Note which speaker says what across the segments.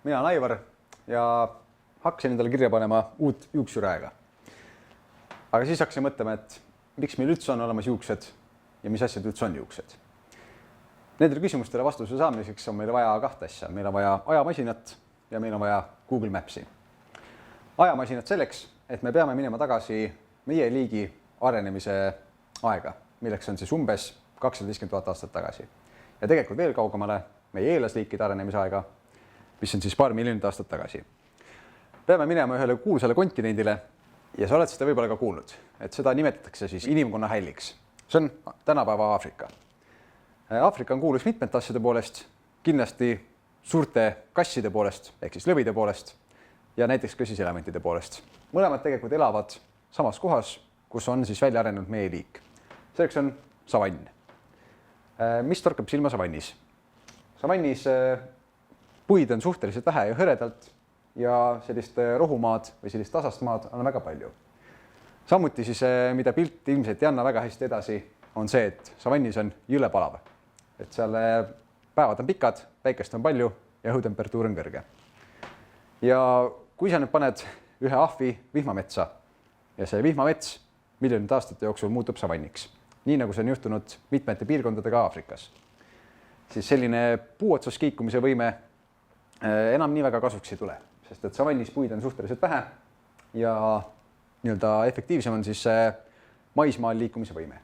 Speaker 1: mina olen Aivar ja hakkasin endale kirja panema uut juuksuraega. Aga siis hakkasin mõtlema, et miks meil üldse on olemas juuksed ja mis asjad üldse on juuksed. Nendele küsimustele vastuse saamiseks on meil vaja kahte asja. Meil on vaja ajamasinat ja meil on vaja Google Mapsi. Ajamasinat selleks, et me peame minema tagasi meie liigi arenemise aega, milleks on siis umbes 250 000 aastat tagasi. Ja tegelikult veel kaugemale meie eelasliikide arenemise aega, mis on siis paar miljonit aastat tagasi. Peame minema ühele kuulsale kontinendile ja sa oled seda võib-olla ka kuulnud, et seda nimetatakse siis inimkonna hälliks. See on tänapäeva Aafrika. Aafrika on kuulus mitmete asjade poolest, kindlasti suurte kasside poolest ehk siis lõvide poolest ja näiteks ka siis elementide poolest. Mõlemad tegelikult elavad samas kohas, kus on siis välja arenenud meie liik. Selleks on savann. Mis torkab silma savannis? Savannis puid on suhteliselt vähe ja hõredalt ja sellist rohumaad või sellist tasast maad on väga palju. Samuti siis, mida pilt ilmselt ei anna väga hästi edasi, on see, et savannis on jõle palav. Et seal päevad on pikad, päikest on palju ja õhutemperatuur on kõrge. Ja kui sa nüüd paned ühe ahvi vihmametsa ja see vihmamets miljonite aastate jooksul muutub savanniks, nii nagu see on juhtunud mitmete piirkondadega Aafrikas, siis selline puuotsas kiikumise võime enam nii väga kasuks ei tule, sest et savannis puid on suhteliselt vähe ja nii-öelda efektiivsem on siis maismaal liikumise võime.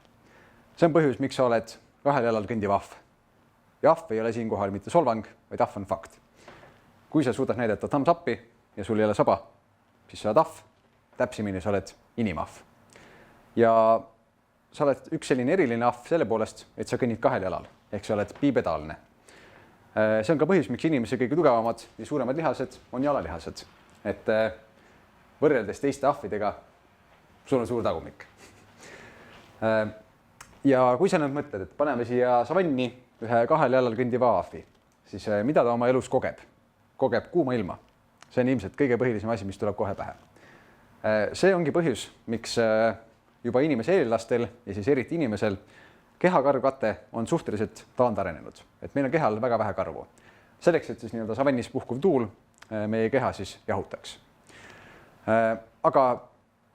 Speaker 1: See on põhjus, miks sa oled kahel jalal kõndiv ahv. Ja ahv ei ole siinkohal mitte solvang, vaid ahv on fakt. Kui sa suudad näidata thumbs up'i ja sul ei ole saba, siis sa oled ahv, täpsemini sa oled inimahv. Ja sa oled üks selline eriline ahv selle poolest, et sa kõnnid kahel jalal, ehk sa oled bipedaalne. See on ka põhjus, miks inimese kõige tugevamad ja suuremad lihased on jalalihased. Et võrreldes teiste ahvidega, sul on suur tagumik. Ja kui sa nüüd mõtled, et paneme siia savanni ühe kahel jalal kõndiva ahvi, siis mida ta oma elus kogeb? Kogeb kuuma ilma. See on ilmselt kõige põhilisem asi, mis tuleb kohe pähe. See ongi põhjus, miks juba inimese eellastel ja siis eriti inimesel kehakarvkate on suhteliselt taandarenenud. Et meil on kehal väga vähe karvu. Selleks, et siis nii-öelda savannis puhkuv tuul meie keha siis jahutaks. Aga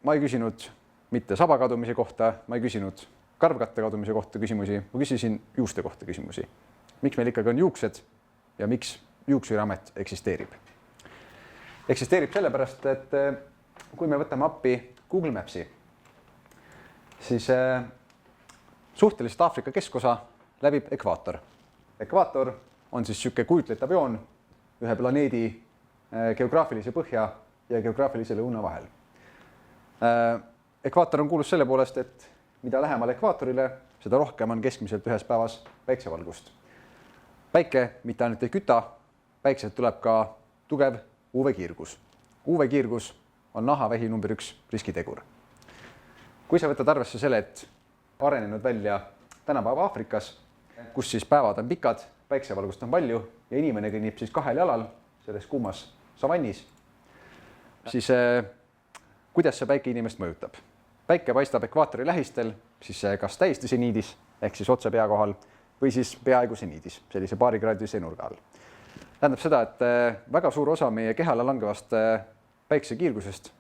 Speaker 1: ma ei küsinud mitte saba kadumise kohta, ma ei küsinud karvkatte kadumise kohta küsimusi, ma küsisin juuste kohta küsimusi. Miks meil ikkagi on juuksed ja miks juuksuriamet eksisteerib? Eksisteerib sellepärast, et kui me võtame appi Google Mapsi, siis suhteliselt Aafrika keskosa läbib ekvaator. Ekvaator on siis niisugune kujutletav joon ühe planeedi geograafilise põhja ja geograafilise lõuna vahel. Ekvaator on kuulus selle poolest, et mida lähemal ekvaatorile, seda rohkem on keskmiselt ühes päevas päiksevalgust. Päike mitte ainult ei küta, päikselt tuleb ka tugev UV-kiirgus. UV-kiirgus on nahavähi number 1 riskitegur. Kui sa võtad arvesse selle, et arenenud välja tänapäeva Aafrikas, kus siis päevad on pikad, päiksevalgust on palju ja inimene kõnnib siis kahel jalal selles kuumas savannis, siis kuidas see päike inimest mõjutab? Päike paistab ekvaatori lähistel, siis kas täiesti seniidis ehk siis otse pea kohal või siis peaaegu seniidis, sellise paarikraadise nurga all. Tähendab seda, et väga suur osa meie kehale langevast päiksekiirgusest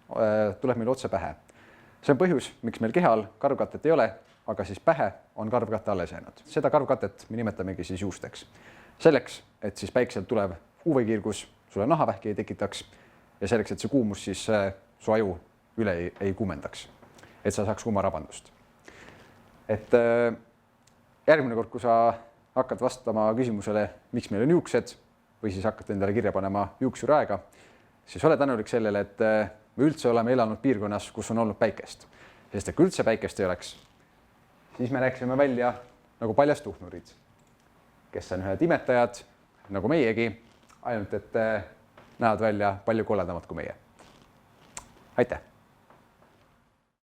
Speaker 1: tuleb meil otse pähe. See on põhjus, miks meil kehal karvkatet ei ole, aga siis pähe on karvkatte alles jäänud. Seda karvkatet me nimetamegi siis juusteks. Selleks, et siis päikselt tulev UV-kiirgus sulle nahavähki ei tekitaks ja selleks, et see kuumus siis su aju üle ei kuumendaks, et sa saaks kuumarabandust. Et järgmine kord, kui sa hakkad vastama küsimusele, miks meil on juuksed või siis hakkad endale kirja panema juuksuraega, siis ole tänulik sellele, et me üldse oleme elanud piirkonnas, kus on olnud päikest. Sest kui üldse päikest ei oleks, siis me näeksime välja nagu paljast tuhnurid, kes on ühed imetajad nagu meiegi, ainult et näevad välja palju koledamad kui meie. Aitäh!